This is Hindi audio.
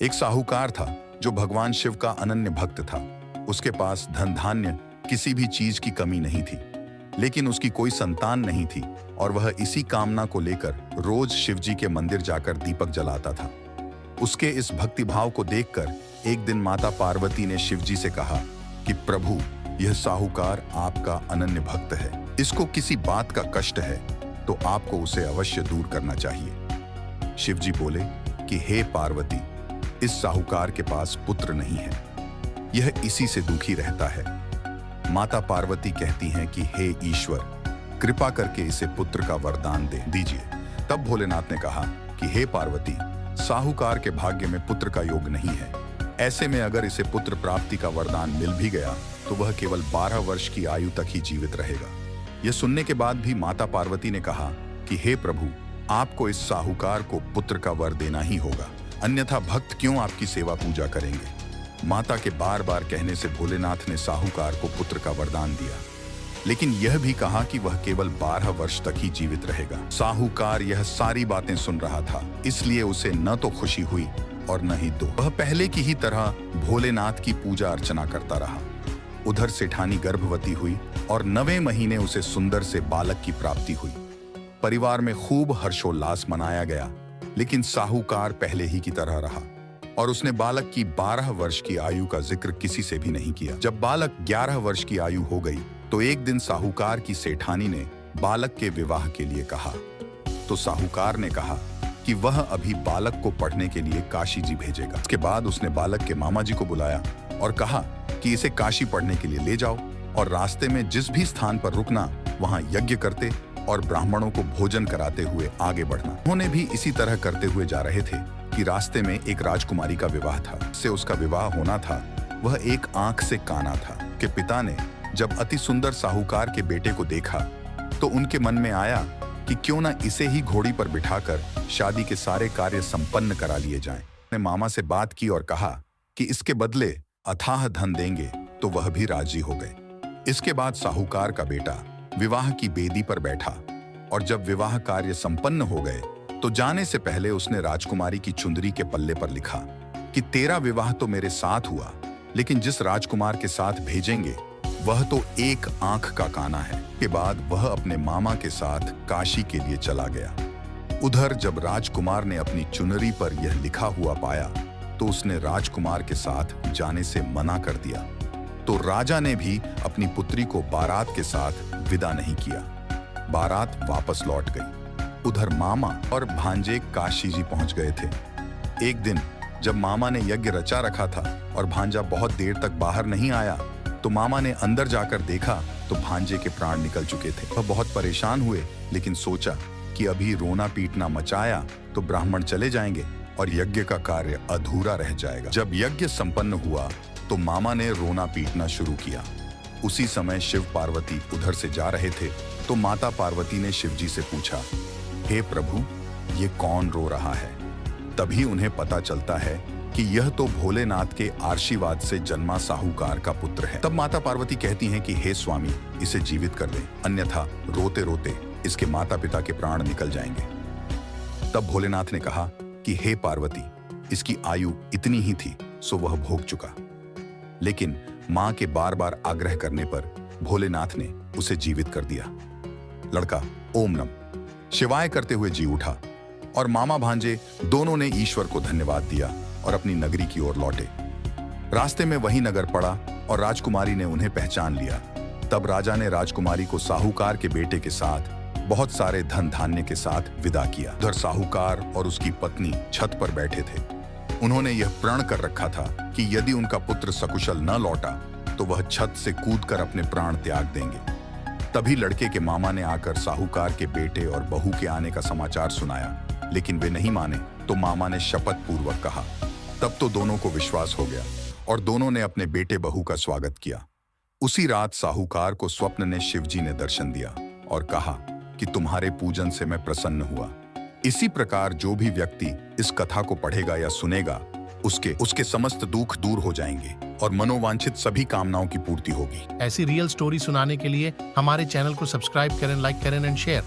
एक साहूकार था जो भगवान शिव का अनन्य भक्त था। उसके पास धन धान्य किसी भी चीज की कमी नहीं थी, लेकिन उसकी कोई संतान नहीं थी और वह इसी कामना को लेकर रोज शिव जी के मंदिर जाकर दीपक जलाता था। उसके इस भक्तिभाव को देखकर एक दिन माता पार्वती ने शिव जी से कहा कि प्रभु, यह साहूकार आपका अनन्य भक्त है, इसको किसी बात का कष्ट है तो आपको उसे अवश्य दूर करना चाहिए। शिव जी बोले कि हे पार्वती, इस साहूकार के पास पुत्र नहीं है, यह इसी से दुखी रहता है। माता पार्वती कहती हैं कि हे ईश्वर, कृपा करके इसे पुत्र का वरदान दे दीजिए। तब भोलेनाथ ने कहा कि हे पार्वती, साहूकार के भाग्य में पुत्र का योग नहीं है। ऐसे में अगर इसे पुत्र प्राप्ति का वरदान मिल भी गया तो वह केवल 12 वर्ष की आयु तक ही जीवित रहेगा। यह सुनने के बाद भी माता पार्वती ने कहा कि हे प्रभु, आपको इस साहूकार को पुत्र का वर देना ही होगा, अन्यथा भक्त क्यों आपकी सेवा पूजा करेंगे। माता के बार बार कहने से भोलेनाथ ने साहूकार को पुत्र का वरदान दिया, लेकिन यह भी कहा कि वह केवल 12 वर्ष तक ही जीवित रहेगा। साहूकार यह सारी बातें सुन रहा था, इसलिए उसे न तो खुशी हुई और न ही दुख। वह पहले की ही तरह भोलेनाथ की पूजा अर्चना करता रहा। उधर सेठानी गर्भवती हुई और 9वें महीने उसे सुंदर से बालक की प्राप्ति हुई। परिवार में खूब हर्षोल्लास मनाया गया, लेकिन साहूकार पहले ही की तरह रहा और उसने बालक की 12 वर्ष की आयु का जिक्र किसी से भी नहीं किया। जब बालक 11 वर्ष की आयु हो गई तो एक दिन साहूकार की सेठानी ने बालक के विवाह के लिए कहा। तो साहूकार ने कहा कि वह अभी बालक को पढ़ने के लिए काशी जी भेजेगा। इसके बाद उसने बालक के मामा जी को बुलाया और कहा कि इसे काशी पढ़ने के लिए ले जाओ और रास्ते में जिस भी स्थान पर रुकना वहां यज्ञ करते और ब्राह्मणों को भोजन कराते हुए आगे बढ़ना। उन्होंने भी इसी तरह करते हुए जा रहे थे कि रास्ते में एक राजकुमारी का विवाह था। से उसका विवाह होना था, वह एक आंख से काना था। के पिता ने जब अति सुंदर साहूकार के बेटे को देखा तो उनके मन में आया कि क्यों न इसे ही घोड़ी पर बिठाकर शादी के सारे कार्य संपन्न करा लिए जाएं। ने मामा से बात की और कहा कि इसके बदले अथाह धन देंगे, तो वह भी राजी हो गए। इसके बाद साहूकार का बेटा विवाह की बेदी पर बैठा और जब विवाह कार्य संपन्न हो गए तो जाने से पहले उसने राजकुमारी की चुंदरी के पल्ले पर लिखा कि तेरा विवाह तो मेरे साथ हुआ, लेकिन जिस राजकुमार के साथ भेजेंगे वह तो एक आंख का काना है। के बाद वह अपने मामा के साथ काशी के लिए चला गया। उधर जब राजकुमार ने अपनी चुनरी पर यह लिखा हुआ पाया तो उसने राजकुमार के साथ जाने से मना कर दिया। तो राजा ने भी अपनी पुत्री को बारात के साथ विदा नहीं किया। बारात वापस लौट गई। उधर मामा और भांजे काशी जी पहुंच गए थे। एक दिन जब मामा ने यज्ञ रचा रखा था और भांजा बहुत देर तक बाहर नहीं आया तो मामा ने अंदर जाकर देखा तो भांजे के प्राण निकल चुके थे। वह बहुत परेशान हुए, लेकिन सोचा कि अभी रोना पीटना मचाया तो ब्राह्मण चले जाएंगे और यज्ञ का कार्य अधूरा रह जाएगा। जब यज्ञ संपन्न हुआ तो मामा ने रोना पीटना शुरू किया। उसी समय शिव पार्वती उधर से जा रहे थे तो माता पार्वती ने शिव जी से पूछा, हे प्रभु, ये कौन रो रहा है। तभी उन्हें पता चलता है कि यह तो भोलेनाथ के आशीर्वाद से जन्मा साहूकार का पुत्र है। तब माता पार्वती कहती हैं कि हे स्वामी, इसे जीवित कर दें, अन्यथा रोते रोते इसके माता पिता के प्राण निकल जाएंगे। तब भोलेनाथ ने कहा कि हे पार्वती, इसकी आयु इतनी ही थी सो वह भोग चुका। लेकिन मां के बार बार आग्रह करने पर भोलेनाथ ने उसे जीवित कर दिया। लड़का ओम नम शिवाय करते हुए जी उठा और मामा भांजे दोनों ने ईश्वर को धन्यवाद दिया और अपनी नगरी की ओर लौटे। रास्ते में वही नगर पड़ा और राजकुमारी ने उन्हें पहचान लिया। तब राजा ने राजकुमारी को साहूकार के बेटे के साथ बहुत सारे धन धान्य के साथ विदा किया। उधर साहूकार और उसकी पत्नी छत पर बैठे थे। उन्होंने यह प्रण कर रखा था कि यदि उनका पुत्र सकुशल न लौटा तो वह छत से कूदकर अपने प्राण त्याग देंगे। तभी लड़के के मामा ने आकर साहूकार के बेटे और बहू के आने का समाचार सुनाया, लेकिन वे नहीं माने तो मामा ने शपथ पूर्वक कहा। तब तो दोनों को विश्वास हो गया और दोनों ने अपने बेटे बहू का स्वागत किया। उसी रात साहूकार को स्वप्न में शिवजी ने दर्शन दिया और कहा कि तुम्हारे पूजन से मैं प्रसन्न हुआ। इसी प्रकार जो भी व्यक्ति इस कथा को पढ़ेगा या सुनेगा उसके समस्त दुख दूर हो जाएंगे और मनोवांछित सभी कामनाओं की पूर्ति होगी। ऐसी रियल स्टोरी सुनाने के लिए हमारे चैनल को सब्सक्राइब करें, लाइक करें एंड शेयर।